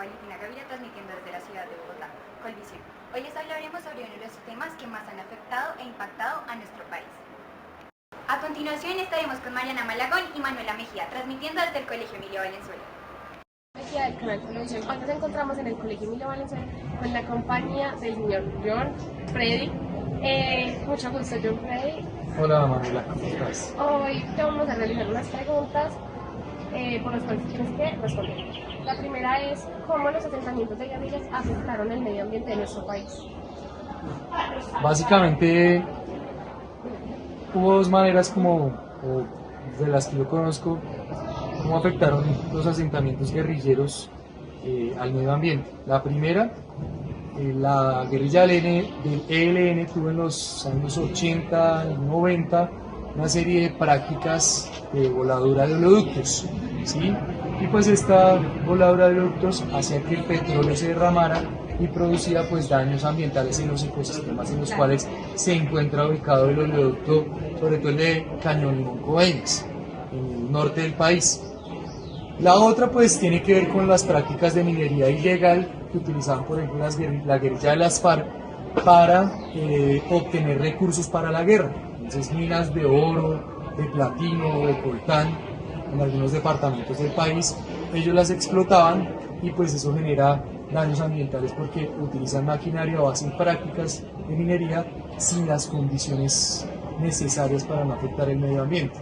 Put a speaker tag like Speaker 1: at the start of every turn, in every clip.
Speaker 1: Valentina Gaviria, transmitiendo desde la ciudad de Bogotá, Colvisión. Hoy les hablaremos sobre uno de los temas que más han afectado e impactado a nuestro país. A continuación estaremos con Mariana Malagón y Manuela Mejía, transmitiendo desde el Colegio Emilio Valenzuela.
Speaker 2: Mejía del canal Televisión. Hoy nos encontramos en el Colegio Emilio Valenzuela con la compañía del señor John Freddy. Mucho gusto, John Freddy.
Speaker 3: Hola Manuela, ¿cómo estás?
Speaker 2: Hoy te vamos a realizar unas preguntas por las cuales tienes que responder. La primera es, ¿cómo los asentamientos de guerrillas afectaron el medio ambiente de nuestro país?
Speaker 3: Básicamente hubo dos maneras o de las que yo conozco, cómo afectaron los asentamientos guerrilleros al medio ambiente. La primera, la guerrilla del ELN tuvo en los años 80 y 90 una serie de prácticas de voladura de oleoductos, ¿sí? Y pues esta voladura de oleoductos hacía que el petróleo se derramara y producía pues daños ambientales en los ecosistemas en los cuales se encuentra ubicado el oleoducto, sobre todo el de Cañón Limón Coveñas, en el norte del país. La otra pues tiene que ver con las prácticas de minería ilegal que utilizaban por ejemplo la guerrilla de las FARC para obtener recursos para la guerra. Entonces minas de oro, de platino, de coltán en algunos departamentos del país, ellos las explotaban y pues eso genera daños ambientales porque utilizan maquinaria o hacen prácticas de minería sin las condiciones necesarias para no afectar el medio ambiente.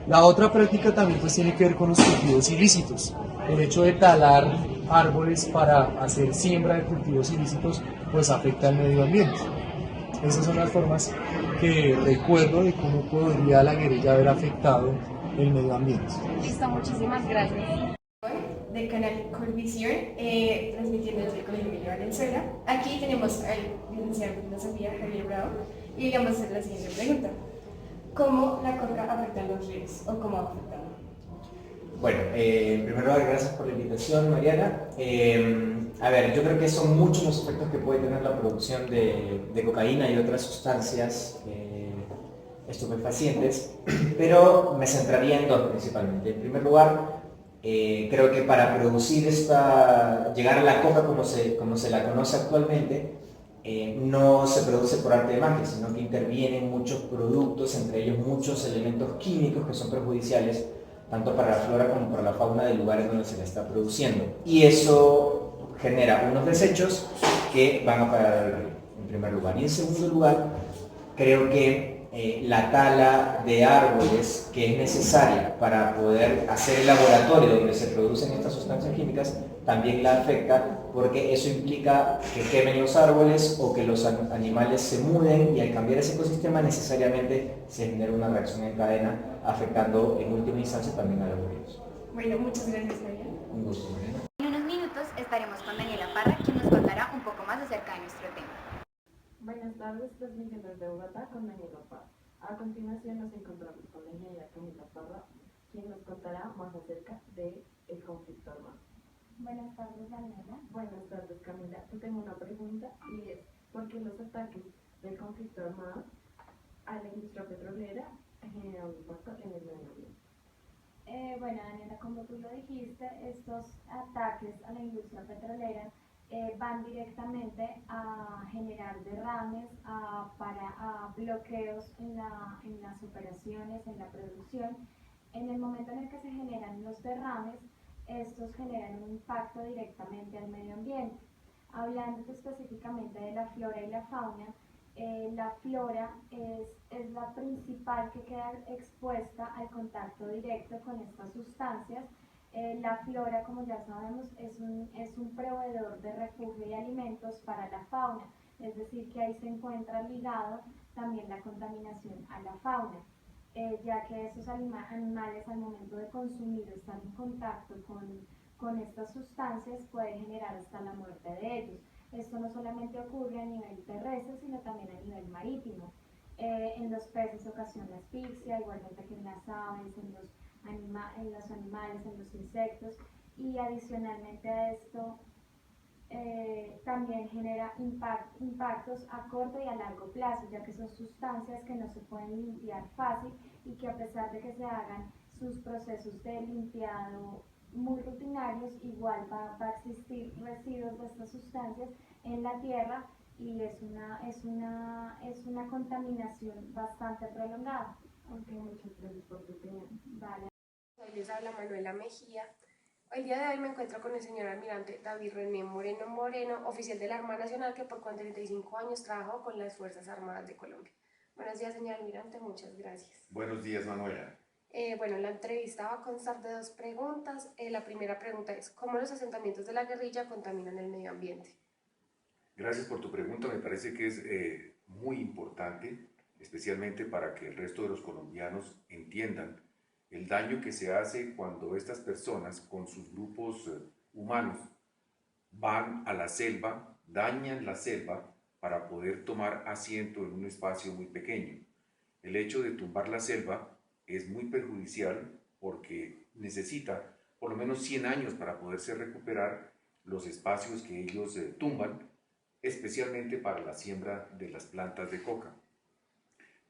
Speaker 3: La otra práctica también pues tiene que ver con los cultivos ilícitos. El hecho de talar árboles para hacer siembra de cultivos ilícitos pues afecta al medio ambiente. Esas son las formas que recuerdo de cómo podría la guerrilla haber afectado el medio ambiente.
Speaker 2: Listo, muchísimas gracias.
Speaker 4: Del canal Colvisión, transmitiendo desde el Colegio Emilio Valenzuela. Aquí tenemos al licenciado de filosofía Javier Bravo y le vamos a hacer la siguiente pregunta. ¿Cómo la coca afecta a los ríos o cómo ha afectado?
Speaker 5: Bueno, en primer lugar, gracias por la invitación, Mariana. A ver, yo creo que son muchos los efectos que puede tener la producción de cocaína y otras sustancias estupefacientes, pero me centraría en dos principalmente. En primer lugar, creo que para producir llegar a la coca como se la conoce actualmente, no se produce por arte de magia, sino que intervienen muchos productos, entre ellos muchos elementos químicos que son perjudiciales tanto para la flora como para la fauna del lugar en donde se la está produciendo. Y eso genera unos desechos que van a parar al río, en primer lugar. Y en segundo lugar, creo que la tala de árboles que es necesaria para poder hacer el laboratorio donde se producen estas sustancias químicas también la afecta, porque eso implica que quemen los árboles o que los animales se muden, y al cambiar ese ecosistema necesariamente se genera una reacción en cadena afectando en última instancia también a los ríos.
Speaker 4: Bueno, muchas gracias, Mariana.
Speaker 5: Un gusto, Mariana.
Speaker 1: En unos minutos estaremos con Daniela Parra, quien nos contará un poco más acerca de nuestro tema.
Speaker 6: Buenas tardes, transmitiendo desde Bogotá con Daniela Parra. A continuación nos encontramos con la ingeniera Camila Parra, quien nos contará más acerca del conflicto armado.
Speaker 7: Buenas tardes, Daniela.
Speaker 6: Buenas tardes, Camila. Yo tengo una pregunta y es, ¿por qué los ataques del conflicto armado a la industria petrolera generan un impacto en el medio ambiente?
Speaker 7: Bueno, Daniela, como tú lo dijiste, estos ataques a la industria petrolera van directamente a generar derrames, a bloqueos en las operaciones, en la producción. En el momento en el que se generan los derrames, estos generan un impacto directamente al medio ambiente. Hablando específicamente de la flora y la fauna, la flora es la principal que queda expuesta al contacto directo con estas sustancias. La flora, como ya sabemos, es un proveedor de refugio y alimentos para la fauna, es decir, que ahí se encuentra ligado también la contaminación a la fauna, ya que esos animales al momento de consumir o estar en contacto con estas sustancias puede generar hasta la muerte de ellos. Esto no solamente ocurre a nivel terrestre, sino también a nivel marítimo. En los peces ocasiona asfixia, igualmente que en las aves, en los animales, en los insectos, y adicionalmente a esto también genera impactos a corto y a largo plazo, ya que son sustancias que no se pueden limpiar fácil y que a pesar de que se hagan sus procesos de limpiado muy rutinarios, igual va a existir residuos de estas sustancias en la tierra y es una contaminación bastante prolongada.
Speaker 6: Ok, muchas gracias por tu opinión.
Speaker 7: Vale.
Speaker 2: Hoy les habla Manuela Mejía. El día de hoy me encuentro con el señor almirante David René Moreno Moreno, oficial de la Armada Nacional que por 45 años trabajó con las Fuerzas Armadas de Colombia. Buenos días, señor almirante, muchas gracias.
Speaker 8: Buenos días, Manuela.
Speaker 2: Bueno, la entrevista va a constar de 2 preguntas. La primera pregunta es, ¿cómo los asentamientos de la guerrilla contaminan el medio ambiente?
Speaker 8: Gracias por tu pregunta. Me parece que es muy importante, especialmente para que el resto de los colombianos entiendan el daño que se hace cuando estas personas con sus grupos humanos van a la selva, dañan la selva para poder tomar asiento en un espacio muy pequeño. El hecho de tumbar la selva es muy perjudicial porque necesita por lo menos 100 años para poderse recuperar los espacios que ellos tumban, especialmente para la siembra de las plantas de coca.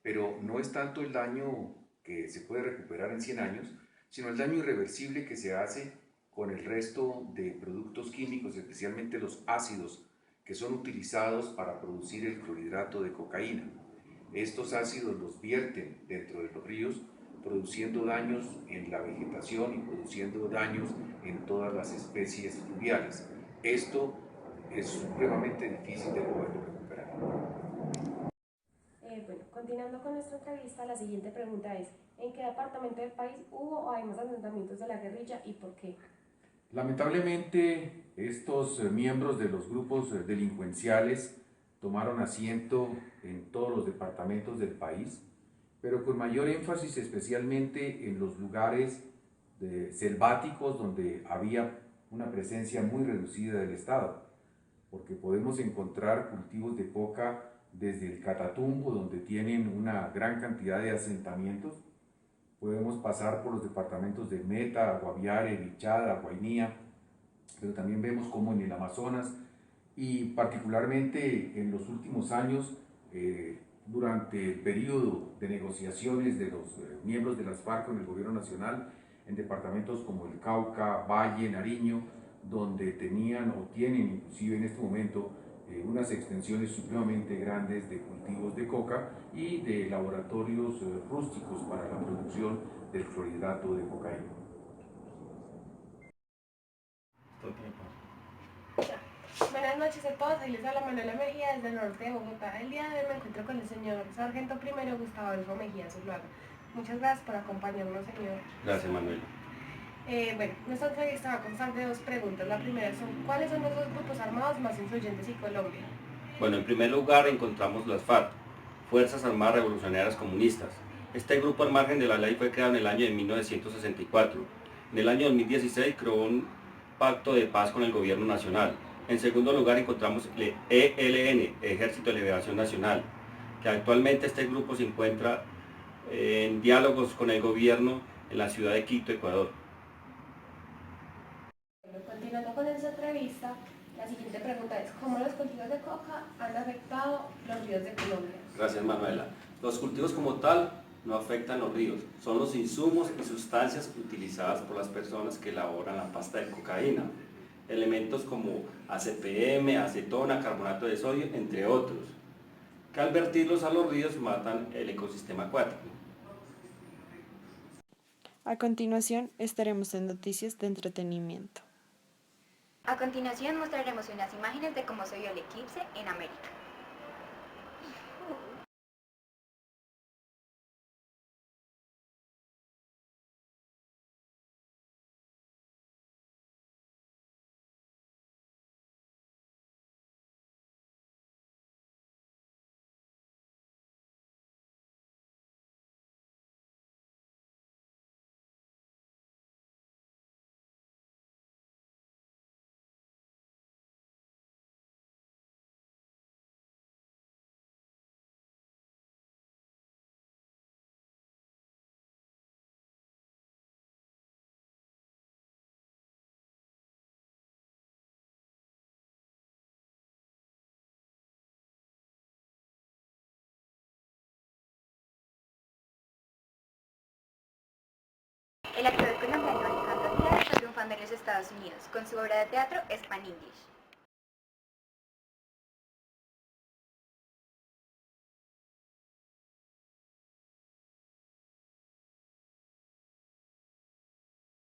Speaker 8: Pero no es tanto el daño que se puede recuperar en 100 años, sino el daño irreversible que se hace con el resto de productos químicos, especialmente los ácidos que son utilizados para producir el clorhidrato de cocaína. Estos ácidos los vierten dentro de los ríos, produciendo daños en la vegetación y produciendo daños en todas las especies fluviales. Esto es supremamente difícil de poder recuperar.
Speaker 2: Bueno, continuando con nuestra entrevista, la siguiente pregunta es, ¿en qué departamento del país hubo o hay más asentamientos de la guerrilla y por qué?
Speaker 8: Lamentablemente, estos miembros de los grupos delincuenciales tomaron asiento en todos los departamentos del país, pero con mayor énfasis especialmente en los lugares selváticos donde había una presencia muy reducida del Estado, porque podemos encontrar cultivos de coca desde el Catatumbo, donde tienen una gran cantidad de asentamientos. Podemos pasar por los departamentos de Meta, Guaviare, Vichada, Guainía, pero también vemos como en el Amazonas y particularmente en los últimos años, durante el periodo de negociaciones de los miembros de las FARC con el gobierno nacional, en departamentos como el Cauca, Valle, Nariño, donde tenían o tienen inclusive en este momento unas extensiones supremamente grandes de cultivos de coca y de laboratorios rústicos para la producción del clorhidrato de cocaína.
Speaker 2: Buenas noches a todos, hoy les habla Manuela Mejía desde el norte de Bogotá. El día de hoy me encuentro con el señor Sargento Primero Gustavo Adolfo Mejía Zuluaga. Muchas gracias por acompañarnos, señor.
Speaker 9: Gracias, Manuela.
Speaker 2: Bueno, nuestra entrevista va a constar de 2 preguntas. La primera son, ¿cuáles son los 2 grupos armados más influyentes en Colombia?
Speaker 9: Bueno, en primer lugar encontramos las FARC, Fuerzas Armadas Revolucionarias Comunistas. Este grupo al margen de la ley fue creado en el año de 1964. En el año 2016 creó un pacto de paz con el gobierno nacional. En segundo lugar encontramos el ELN, Ejército de Liberación Nacional, que actualmente este grupo se encuentra en diálogos con el gobierno en la ciudad de Quito, Ecuador.
Speaker 2: Continuando con esta entrevista, la siguiente pregunta es, ¿cómo los cultivos de coca han afectado los ríos de Colombia?
Speaker 9: Gracias, Manuela. Los cultivos como tal no afectan los ríos, son los insumos y sustancias utilizadas por las personas que elaboran la pasta de cocaína. Elementos como ACPM, acetona, carbonato de sodio, entre otros, que al vertirlos a los ríos matan el ecosistema acuático.
Speaker 6: A continuación estaremos en noticias de entretenimiento.
Speaker 1: A continuación mostraremos unas imágenes de cómo se vio el eclipse en América. El actor colombiano Alejandro Díaz está triunfando triunfando en los Estados Unidos con su obra de teatro Span English.